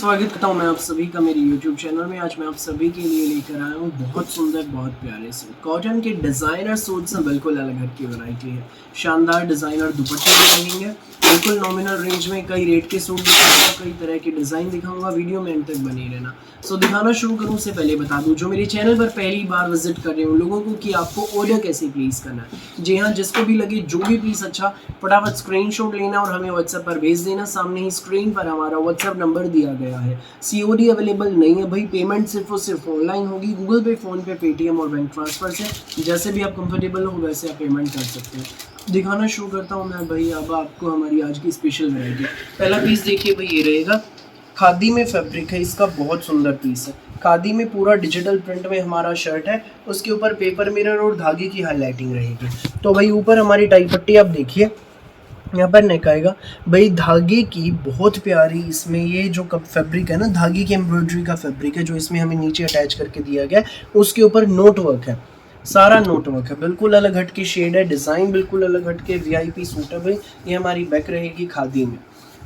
स्वागत करता हूँ मैं आप सभी का मेरे YouTube चैनल में। आज मैं आप सभी के लिए लेकर आया हूँ बहुत सुंदर, बहुत प्यारे से कॉटन के डिज़ाइनर सूट से बिल्कुल अलग हट की वैरायटी है। शानदार डिज़ाइनर दुपट्टे दिखाएंगे, बिल्कुल नॉमिनल रेंज में कई रेट के सूट दिखाऊंगा, कई तरह के डिज़ाइन दिखाऊंगा। वीडियो में अंत तक बनी रहना। सो दिखाना शुरू करूँ उससे पहले बता दूँ जो मेरे चैनल पर पहली बार विजिट कर रहे हो लोगों को कि आपको ऑर्डर कैसे प्लेस करना है। जी हाँ, जिसको भी लगे जो भी पीस अच्छा, फटाफट स्क्रीनशॉट लेना और हमें व्हाट्सएप पर भेज देना। सामने ही स्क्रीन पर हमारा व्हाट्सएप नंबर दिया गया है। COD अवेलेबल नहीं है भाई, पेमेंट सिर्फ और सिर्फ ऑनलाइन होगी, गूगल पे, फ़ोन पे, पेटीएम और बैंक ट्रांसफ़र से। जैसे भी आप कंफर्टेबल हो वैसे आप पेमेंट कर सकते हैं। दिखाना शुरू करता हूँ मैं भाई अब आपको हमारी आज की स्पेशल वैरायटी। पहला पीस देखिए भाई, ये रहेगा खादी में फैब्रिक है, इसका बहुत सुंदर पीस है। खादी में पूरा डिजिटल प्रिंट में हमारा शर्ट है, उसके ऊपर पेपर मिरर और धागे की हाईलाइटिंग रहेगी। तो भाई ऊपर हमारी टाई पट्टी आप देखिए, यहाँ पर नेक आएगा भाई धागे की बहुत प्यारी। इसमें ये जो कप फैब्रिक है ना, धागे की एम्ब्रॉयडरी का फैब्रिक है जो इसमें हमें नीचे अटैच करके दिया गया है। उसके ऊपर नोट वर्क है, सारा नोट वर्क है, बिल्कुल अलग हट की शेड है, डिज़ाइन बिल्कुल अलग हट के VIP सूट है भाई। ये हमारी बैक रहेगी खादी में,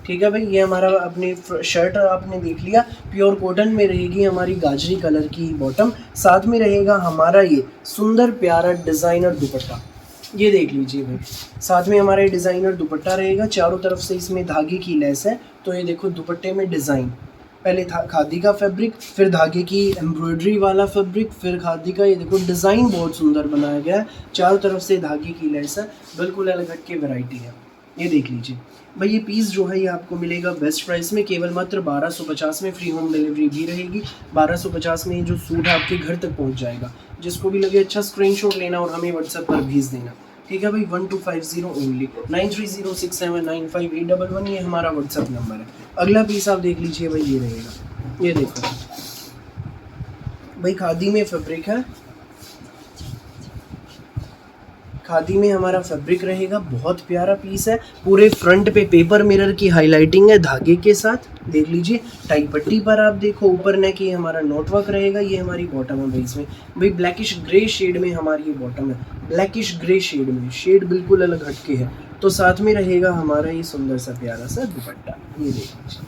ठीक है भाई। ये हमारा अपने शर्ट आपने देख लिया, प्योर कॉटन में रहेगी हमारी गाजरी कलर की बॉटम। साथ में रहेगा हमारा ये सुंदर प्यारा डिज़ाइनर दुपट्टा, ये देख लीजिए भाई। साथ में हमारा डिज़ाइनर दुपट्टा रहेगा, चारों तरफ से इसमें धागे की लेस है। तो ये देखो दुपट्टे में डिज़ाइन, पहले था खादी का फैब्रिक, फिर धागे की एम्ब्रॉयडरी वाला फैब्रिक, फिर खादी का। ये देखो डिज़ाइन बहुत सुंदर बनाया गया है, चारों तरफ से धागे की लेस है, बिल्कुल अलग हट के वैरायटी है। ये देख लीजिए भाई, ये पीस जो है ये आपको मिलेगा बेस्ट प्राइस में, केवल मात्र 1250 में। फ्री होम डिलीवरी भी रहेगी। 1250 में ये जो सूट है आपके घर तक पहुंच जाएगा। जिसको भी लगे अच्छा स्क्रीनशॉट लेना और हमें व्हाट्सएप पर भेज देना, ठीक है भाई। 1250 ओनली, 9306795811 ये हमारा व्हाट्सएप नंबर है। अगला पीस आप देख लीजिए भाई, ये रहेगा, ये देखो भाई खादी में फैब्रिक है, खादी में हमारा फैब्रिक रहेगा, बहुत प्यारा पीस है। पूरे फ्रंट पे पेपर मिरर की हाईलाइटिंग है धागे के साथ, देख लीजिए। टाई पट्टी पर आप देखो ऊपर नेक ये हमारा नोट वर्क रहेगा। ये हमारी बॉटम है भाई, इसमें भाई ब्लैकिश ग्रे शेड में हमारी ये बॉटम है, ब्लैकिश ग्रे शेड में, शेड बिल्कुल अलग हटके है। तो साथ में रहेगा हमारा ये सुंदर सा प्यारा सा दुपट्टा, ये देख लीजिए,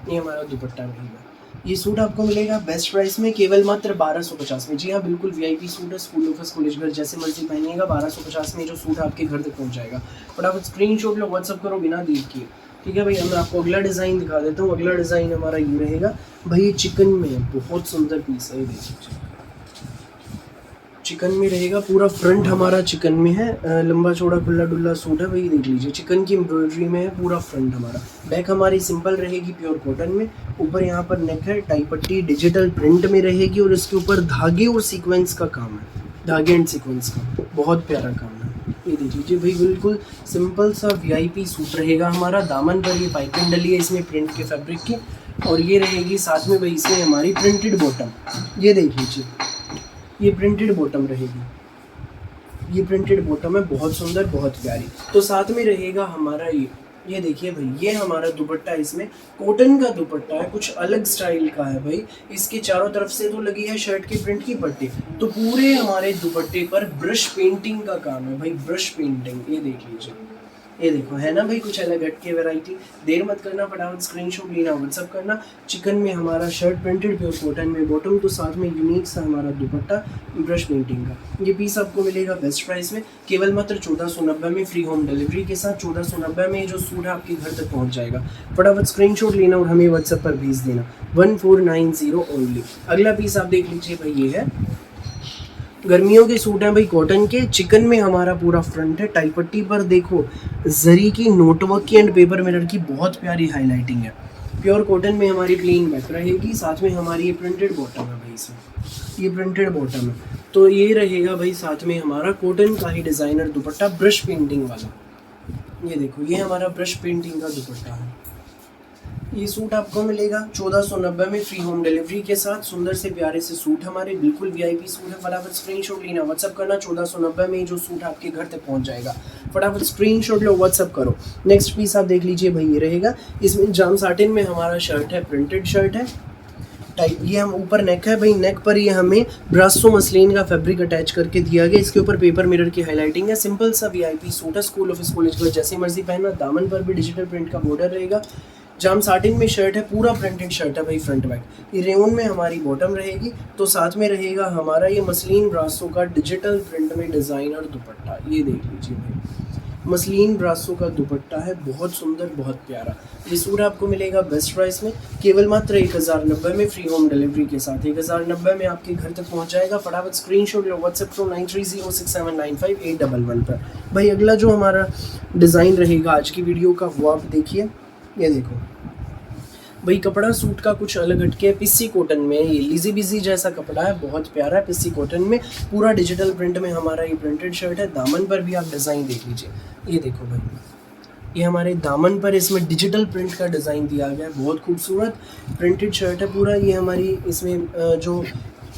ये हमारा दुपट्टा रहेगा। ये सूट आपको मिलेगा बेस्ट प्राइस में, केवल मात्र 1250 में। जी हाँ, बिल्कुल VIP सूट है, स्कूल ऑफिस कॉलेज घर जैसे मर्जी पहनिएगा। 1250 में जो सूट आपके घर तक पहुंच जाएगा। फटाफट स्क्रीनशॉट लो, व्हाट्सअप करो बिना देर किए, ठीक है भाई। अब मैं आपको अगला डिज़ाइन दिखा देता हूँ। अगला डिज़ाइन हमारा ये रहेगा भाई, ये चिकन में बहुत सुंदर पीस है, ये देख लीजिए। चिकन में रहेगा, पूरा फ्रंट हमारा चिकन में है, लंबा चौड़ा खुला डुल्ला सूट है भाई, देख लीजिए। चिकन की एम्ब्रॉयडरी में है पूरा फ्रंट हमारा। बैक हमारी सिंपल रहेगी प्योर कॉटन में। ऊपर यहाँ पर नेक है, टाई पट्टी डिजिटल प्रिंट में रहेगी और इसके ऊपर धागे और सीक्वेंस का काम है, धागे एंड सीक्वेंस का बहुत प्यारा काम है। ये देख लीजिए भाई, बिल्कुल सिंपल सा VIP सूट रहेगा हमारा। दामन पर ये पाइपिंग डली है इसमें प्रिंट के फैब्रिक की, और ये रहेगी साथ में भाई इसमें हमारी प्रिंटेड बॉटम, ये देख लीजिए। ये प्रिंटेड बॉटम रहेगी, ये प्रिंटेड बॉटम है, बहुत सुंदर, बहुत प्यारी। तो साथ में रहेगा हमारा ये देखिए भाई, ये हमारा दुपट्टा, इसमें कॉटन का दुपट्टा है, कुछ अलग स्टाइल का है भाई। इसके चारों तरफ से तो लगी है शर्ट की प्रिंट की पट्टी, तो पूरे हमारे दुपट्टे पर ब्रश पेंटिंग का काम है भाई, ब्रश पेंटिंग। ये देख लीजिए, ये देखो है ना भाई कुछ अलग हट के वैरायटी। देर मत करना, फटाफट स्क्रीनशॉट लेना, व्हाट्सअप करना। चिकन में हमारा शर्ट प्रिंटेड प्योर कॉटन में बॉटम, तो साथ में यूनिक सा हमारा दुपट्टा ब्रश पेंटिंग का। ये पीस आपको मिलेगा बेस्ट प्राइस में, केवल मात्र 1490 में। फ्री होम डिलीवरी के साथ 1490 में जो सूट है आपके घर तक पहुंच जाएगा। फटाफट स्क्रीनशॉट लेना और हमें व्हाट्सएप पर भेज देना, 1490 ओनली। अगला पीस आप देख लीजिए भाई, ये है गर्मियों के सूट हैं भाई कॉटन के। चिकन में हमारा पूरा फ्रंट है, टाई पट्टी पर देखो जरी की नोटवर्क की एंड पेपर मिरर की बहुत प्यारी हाईलाइटिंग है। प्योर कॉटन में हमारी प्लेन बैक रहेगी, साथ में हमारी ये प्रिंटेड बॉटम है भाई, इसमें ये प्रिंटेड बॉटम है। तो ये रहेगा भाई साथ में हमारा कॉटन का ही डिज़ाइनर दुपट्टा ब्रश पेंटिंग वाला। ये देखो, ये हमारा ब्रश पेंटिंग का दुपट्टा है। ये सूट आपको मिलेगा 1490 में, फ्री होम डिलीवरी के साथ। सुंदर से प्यारे से सूट हमारे, बिल्कुल VIP सूट है। फटाफट स्क्रीनशॉट लेना, व्हाट्सअप करना। 1490 में जो सूट आपके घर तक पहुंच जाएगा। फटाफट स्क्रीनशॉट लो, व्हाट्सअप करो। नेक्स्ट पीस आप देख लीजिए भाई, ये रहेगा, इसमें जाम साटिन में हमारा शर्ट है, प्रिंटेड शर्ट है टाइप। ये हम ऊपर नेक है भाई, नेक पर ये हमें ब्रासो मसलिन का फैब्रिक अटैच करके दिया गया। इसके ऊपर पेपर मिरर की हाईलाइटिंग है। सिंपल सा VIP सूट है, स्कूल ऑफिस कॉलेज का जैसे मर्जी पहनना। दामन पर भी डिजिटल प्रिंट का बॉर्डर रहेगा। जाम साटिन में शर्ट है, पूरा प्रिंटेड शर्ट है भाई फ्रंट बैक। ये रेयन में हमारी बॉटम रहेगी, तो साथ में रहेगा हमारा ये मसलिन ब्रासो का डिजिटल प्रिंट में डिज़ाइनर दुपट्टा। ये देख लीजिए भाई, मसलिन ब्रासो का दुपट्टा है, बहुत सुंदर, बहुत प्यारा। ये सूट आपको मिलेगा बेस्ट प्राइस में, केवल मात्र 1090 में, फ्री होम डिलीवरी के साथ 1090 में आपके घर तक पहुंच जाएगा। फटाफट स्क्रीनशॉट लो, व्हाट्सएप करो 9306795811 पर। भाई अगला जो हमारा डिज़ाइन रहेगा आज की वीडियो का वो आप देखिए। ये देखो भाई, कपड़ा सूट का कुछ अलग हटके है, पिस्सी कॉटन में, ये लीजी बिजी जैसा कपड़ा है, बहुत प्यारा है, पिस्सी कॉटन में पूरा डिजिटल प्रिंट में हमारा ये प्रिंटेड शर्ट है। दामन पर भी आप डिज़ाइन देख लीजिए, ये देखो भाई, ये हमारे दामन पर इसमें डिजिटल प्रिंट का डिज़ाइन दिया गया है, बहुत खूबसूरत प्रिंटेड शर्ट है पूरा। ये हमारी इसमें जो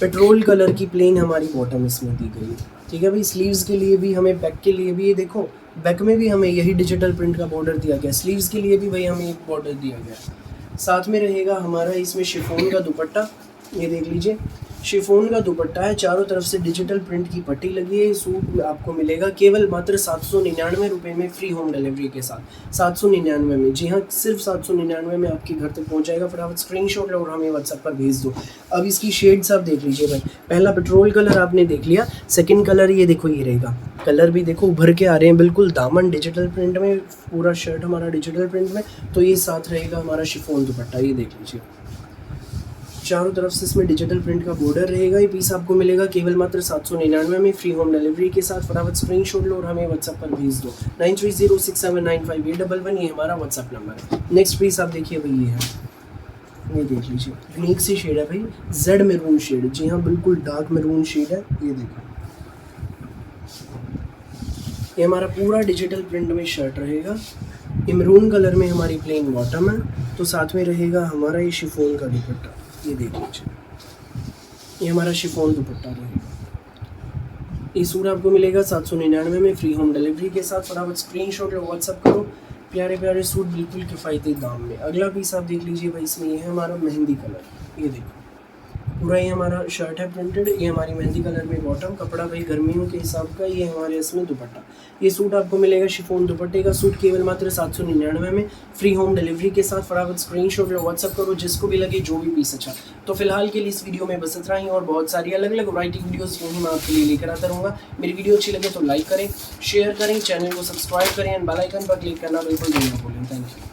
पेट्रोल कलर की प्लेन हमारी बॉटम इसमें दी गई है, ठीक है भाई। स्लीव्स के लिए भी हमें, बैक के लिए भी, ये देखो बैक में भी हमें यही डिजिटल प्रिंट का बॉर्डर दिया गया है, स्लीव्स के लिए भी भाई हमें एक बॉर्डर दिया गया है। साथ में रहेगा हमारा इसमें शिफॉन का दुपट्टा, ये देख लीजिए, शिफॉन का दुपट्टा है, चारों तरफ से डिजिटल प्रिंट की पट्टी लगी है। सूट आपको मिलेगा केवल मात्र 799 रुपये में, फ्री होम डिलीवरी के साथ 799 में। जी हाँ, सिर्फ 799 में आपके घर तक पहुंच जाएगा। फटाफट स्क्रीनशॉट लो और हमें व्हाट्सएप पर भेज दो। अब इसकी शेड्स आप देख लीजिए भाई, पहला पेट्रोल कलर आपने देख लिया, सेकेंड कलर ये देखो, ये रहेगा, कलर भी देखो उभर के आ रहे हैं बिल्कुल। दामन डिजिटल प्रिंट में, पूरा शर्ट हमारा डिजिटल प्रिंट में, तो ये साथ रहेगा हमारा शिफॉन दुपट्टा, ये देख लीजिए, चारों तरफ से इसमें डिजिटल प्रिंट का बॉर्डर रहेगा। ये पीस आपको मिलेगा केवल मात्र 799 में, फ्री होम डिलीवरी के साथ। फटाफट स्क्रीनशॉट लो और हमें व्हाट्सएप पर भेज दो 9306795811, ये हमारा व्हाट्सएप नंबर है। नेक्स्ट पीस आप देखिए भाई, ये है, ये देख लीजिए, यूनिक सी शेड है भाई, जेड मैरून शेड, जी हाँ बिल्कुल डार्क मैरून शेड है। ये देखो, ये हमारा पूरा डिजिटल प्रिंट में शर्ट रहेगा, ये मैरून कलर में हमारी प्लेन बॉटम है, तो साथ में रहेगा हमारा ये शिफॉन का दुपट्टा। ये देख लीजिए, ये हमारा शिफॉन दुपट्टा रहेगा। ये सूट आपको मिलेगा 799 में, फ्री होम डिलीवरी के साथ। फटाफट स्क्रीनशॉट लो, व्हाट्सअप करो, प्यारे प्यारे सूट बिल्कुल किफ़ायती दाम में। अगला पीस आप देख लीजिए भाई, इसमें ये है हमारा मेहंदी कलर, ये देखो पूरा ये हमारा शर्ट है प्रिंटेड, ये हमारी मेहंदी कलर में बॉटम, कपड़ा भाई गर्मियों के हिसाब का, ये हमारे इसमें दुपट्टा। ये सूट आपको मिलेगा शिफॉन दुपट्टे का, सूट केवल मात्र 799 में, फ्री होम डिलीवरी के साथ। फटाफट स्क्रीनशॉट लो, व्हाट्सअप करो, जिसको भी लगे जो भी पीस अच्छा। तो फिलहाल के लिए इस वीडियो में बस इतना ही, और बहुत सारी अलग अलग वैरायटी वीडियोस यूँ ही मैं आपके लिए लेकर आता रहूँगा। मेरी वीडियो अच्छी लगे तो लाइक करें, शेयर करें, चैनल को सब्सक्राइब करें एंड बेल आइकन पर क्लिक करना बिल्कुल नहीं भूलें। Thank you.